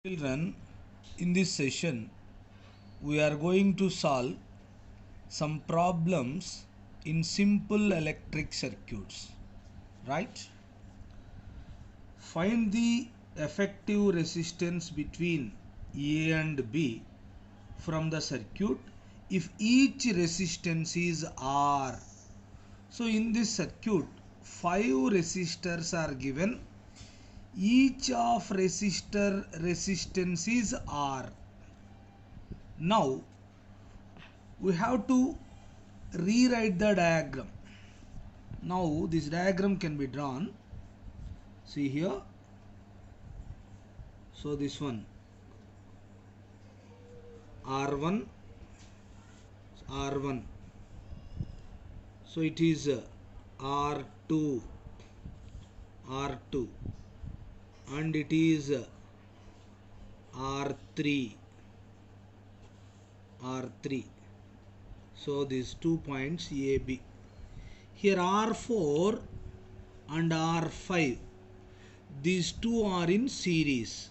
Children, in this session, we are going to solve some problems in simple electric circuits. Right? Find the effective resistance between A and B from the circuit if each resistance is R. So, in this circuit, 5 resistors are given. Each of resistance is R. Now we have to rewrite the diagram. Now this diagram can be drawn. See here. So this one R1, R1. So it is R2, R2, and it is R3, R3. So these 2 points A, B. Here R4 and R5. These two are in series.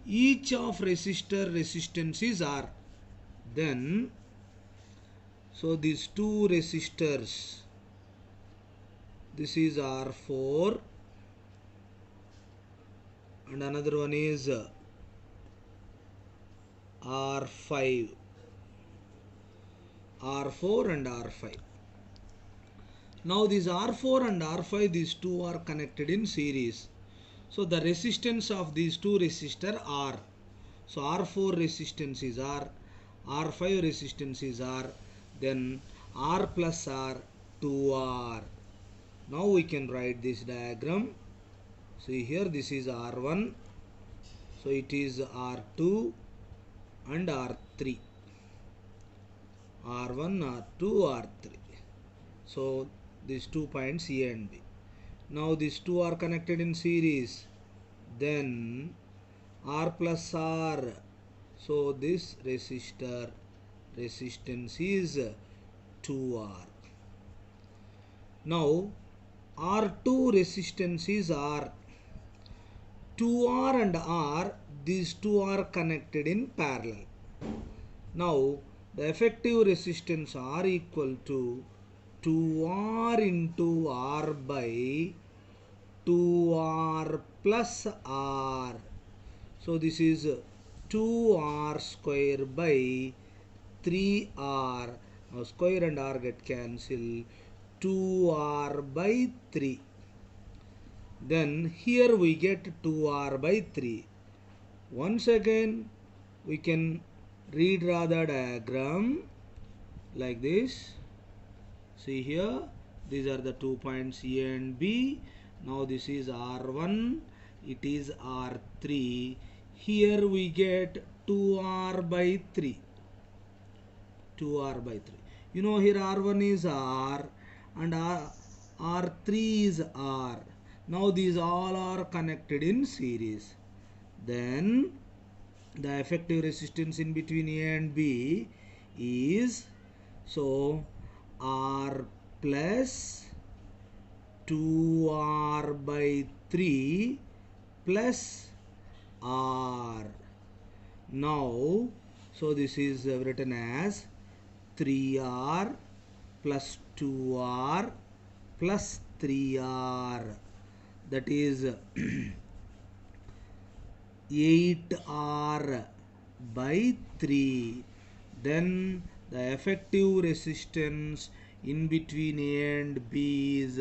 Each of resistance is R. Then, so these two resistors, this is R4 and another one is R5. R4 and R5. Now these R4 and R5, these two are connected in series. So the resistance of these two resistors R. So R4 resistance is R, R5 resistance is R, then R plus R, 2R. Now we can write this diagram. See here, this is R1, so it is R2 and R3. R1, R2, R3. So these 2 points A and B. Now these two are connected in series. Then R plus R. So this resistance is 2R. Now R2 resistance is R. 2R and R, these two are connected in parallel. Now the effective resistance R equal to 2R into R by 2R plus R. So this is 2R square by 3R. Now square and R get cancelled. 2R by 3. Then here we get 2R by 3. Once again we can redraw the diagram like this. See here, these are the 2 points A and B. Now this is R1, it is R3. Here we get 2R by 3. 2R by 3. You know here R1 is R and R3 is R. Now these all are connected in series. Then the effective resistance in between A and B is, so R plus 2R by 3 plus R. Now, so this is written as 3R plus 2R plus 3R. That is 8R by 3. Then the effective resistance in between A and B is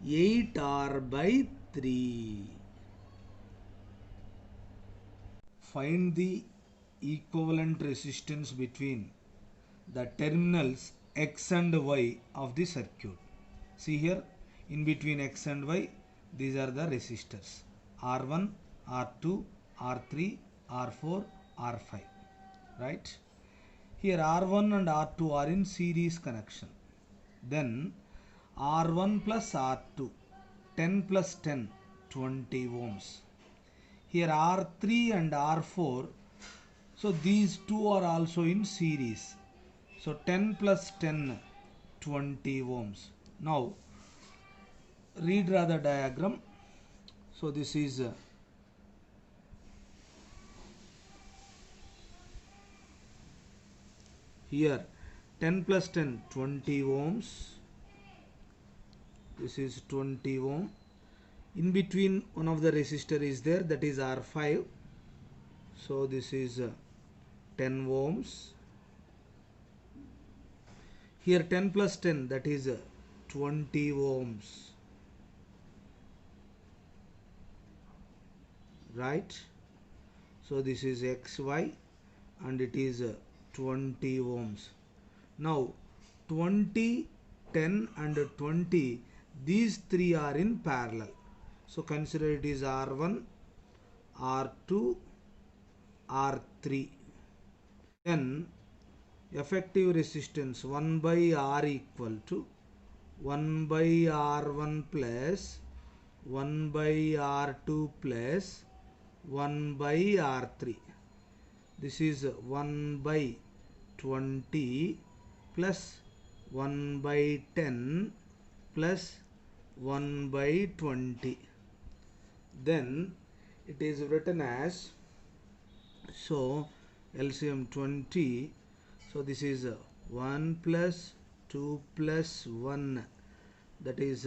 8R by 3. Find the equivalent resistance between the terminals X and Y of the circuit. See here, in between X and Y, these are the resistors R1, R2, R3, R4, R5. Right? Here R1 and R2 are in series connection. Then R1 plus R2, 10 plus 10, 20 ohms. Here R3 and R4, so these two are also in series. So 10 plus 10, 20 ohms. Now redraw the diagram. So this is Here 10 plus 10, 20 ohms. This is 20 ohm. In between one of the resistor is there, that is R5. So this is 10 ohms. Here 10 plus 10, that is 20 ohms. Right? So this is XY and it is 20 ohms. Now 20, 10 and 20, these three are in parallel. So consider it is R1, R2, R3. Then effective resistance 1 by R equal to 1 by R1 plus 1 by R2 plus 1 by R3. This is 1 by 20 plus 1 by 10 plus 1 by 20. Then it is written as, so LCM 20, so this is 1 plus 2 plus 1, that is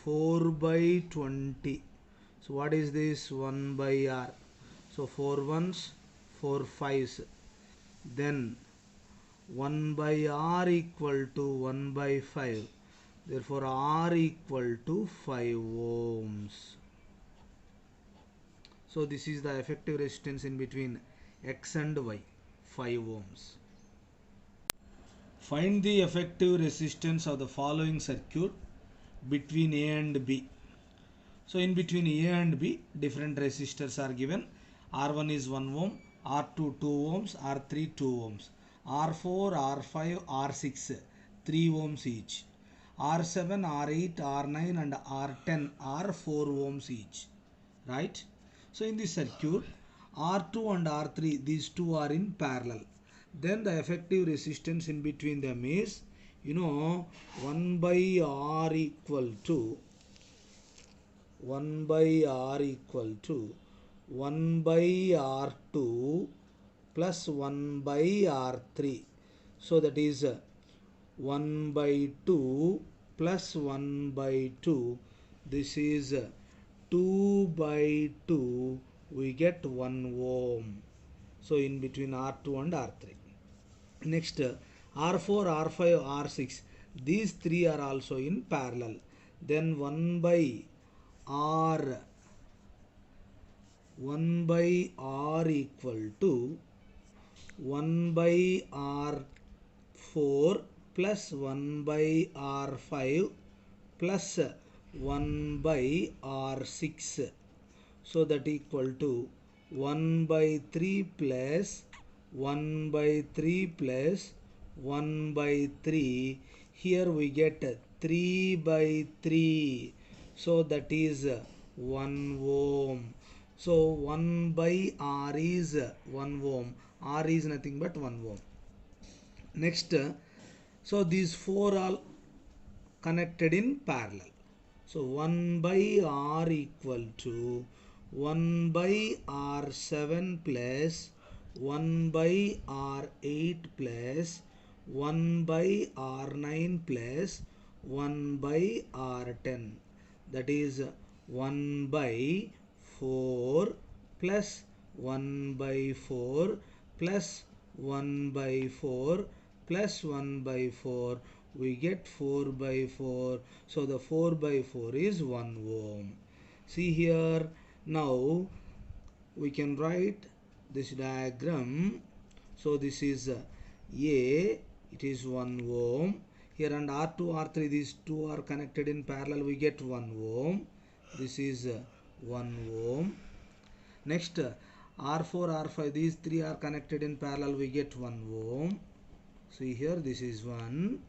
4 by 20. So what is this? 1 by R. So 4 ones, 4 fives. Then 1 by R equal to 1 by 5. Therefore R equal to 5 ohms. So this is the effective resistance in between X and Y, 5 ohms. Find the effective resistance of the following circuit between A and B. So in between A and B, different resistors are given. R1 is 1 ohm, R2 2 ohms, R3 2 ohms, R4, R5, R6 3 ohms each, R7, R8, R9 and R10 are 4 ohms each. Right? So in this circuit, R2 and R3, these two are in parallel. Then the effective resistance in between them is, 1 by R equal to 1 by R equal to 1 by R2 plus 1 by R3. So that is 1 by 2 plus 1 by 2. This is 2 by 2. We get 1 ohm. So in between R2 and R3. Next, R4, R5, R6. These three are also in parallel. Then 1 by R equal to 1 by R4 plus 1 by R5 plus 1 by R6. So that equal to 1 by 3 plus 1 by 3 plus 1 by 3. Here we get 3 by 3. So that is 1 ohm. So 1 by R is 1 ohm. R is nothing but 1 ohm. Next, so these four are connected in parallel. So 1 by R equal to 1 by R7 plus 1 by R8 plus 1 by R9 plus 1 by R10. That is 1 by 4 plus 1 by 4 plus 1 by 4 plus 1 by 4. We get 4 by 4. So the 4 by 4 is 1 ohm. See here, now we can write this diagram. So this is A, it is 1 ohm. Here and R2, R3, these two are connected in parallel, we get 1 ohm. This is 1 ohm. Next, R4, R5, these three are connected in parallel, we get 1 ohm. See here, this is 1.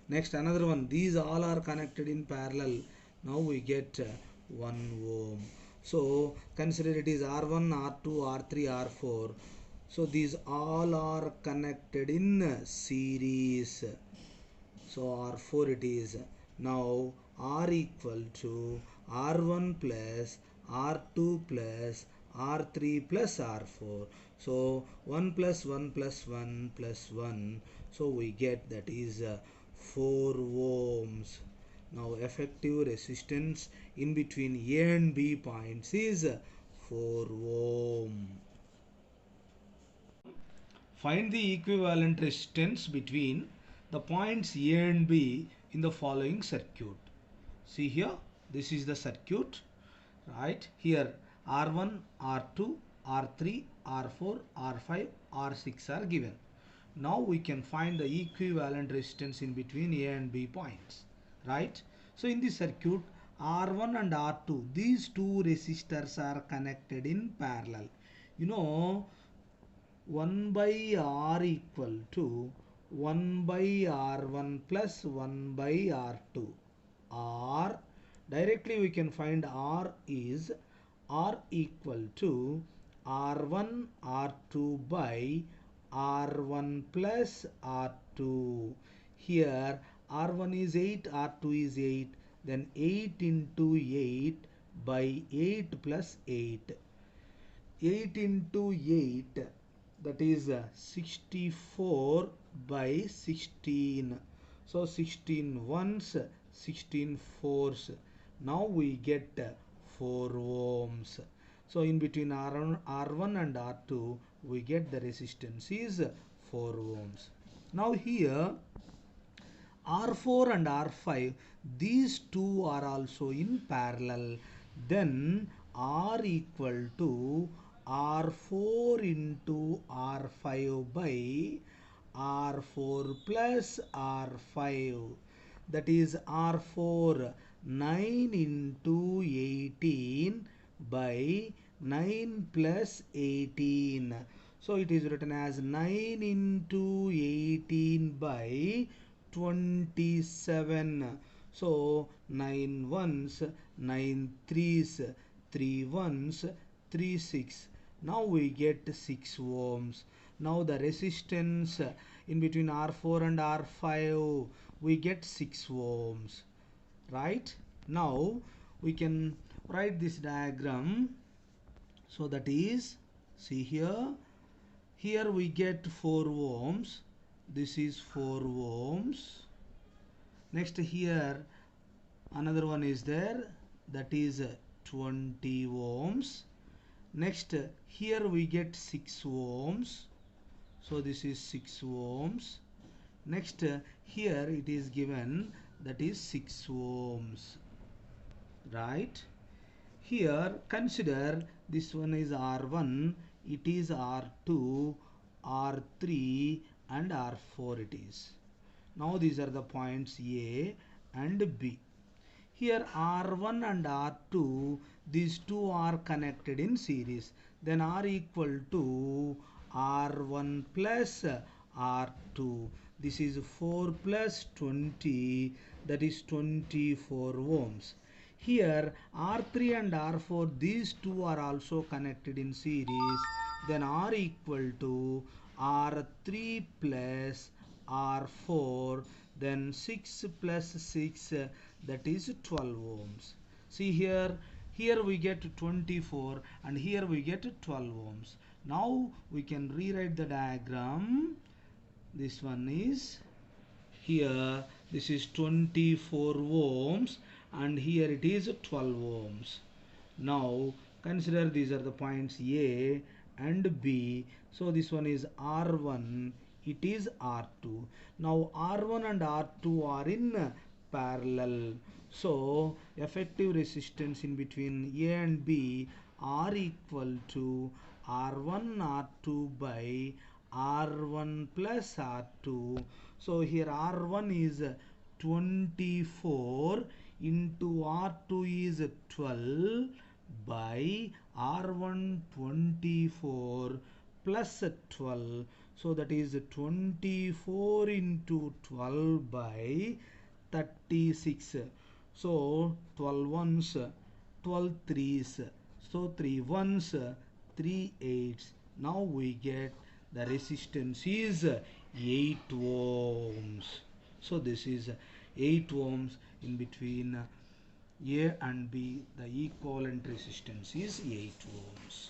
Next, another one, these all are connected in parallel. Now we get 1 ohm. So consider it is R1, R2, R3, R4. So these all are connected in series. So R4 it is. Now R equal to R1 plus R2 plus R3 plus R4. So 1 plus 1 plus 1 plus 1. So we get that is 4 ohms. Now effective resistance in between A and B points is 4 ohm. Find the equivalent resistance between the points A and B in the following circuit. See here, this is the circuit, right? Here R1, R2, R3, R4, R5, R6 are given. Now we can find the equivalent resistance in between A and B points, right? So in this circuit, R1 and R2, these two resistors are connected in parallel. You know, 1 by R equal to 1 by R1 plus 1 by R2. R, directly we can find R is R equal to R1 R2 by R1 plus R2. Here R1 is 8, R2 is 8, then 8 into 8 by 8 plus 8. 8 into 8, that is 64 by 16. So 16 ones, 16 fours. Now we get 4 ohms. So in between R1 and R2, we get the resistance is 4 ohms. Now here R4 and R5, these two are also in parallel. Then R equal to R4 into R5 by R4 plus R5. That is R4 9 into 18 by 9 plus 18. So it is written as 9 into 18 by 27. So 9 ones, 9 threes, 3 ones, 3 6. Now we get 6 ohms. Now the resistance in between R4 and R5, we get 6 ohms. Right? Now we can write this diagram. So that is, see here, here we get 4 ohms. This is 4 ohms. Next here another one is there, that is 20 ohms. Next here we get 6 ohms. So this is 6 ohms. Next here it is given, that is 6 ohms. Right? Here consider this one is R1, it is R2, R3 and R4 it is. Now these are the points A and B. Here R1 and R2, these two are connected in series. Then R equal to R1 plus R2. This is 4 plus 20, that is 24 ohms. Here R3 and R4, these two are also connected in series. Then R equal to R3 plus R4, then 6 plus 6, that is 12 ohms. See here, here we get 24 and here we get 12 ohms. Now we can rewrite the diagram. This one is here, this is 24 ohms and here it is 12 ohms. Now consider these are the points A and B. So this one is R1, it is R2. Now R1 and R2 are in parallel. So effective resistance in between A and B, R equal to R1 R2 by R1 plus R2. So here R1 is 24 into R2 is 12 by R1 24 plus 12. So that is 24 into 12 by 36. So 12 ones, 12 threes. So 3 ones, 3 eights. Now we get the resistance is 8 ohms. So this is 8 ohms in between A and B. The equivalent resistance is 8 ohms.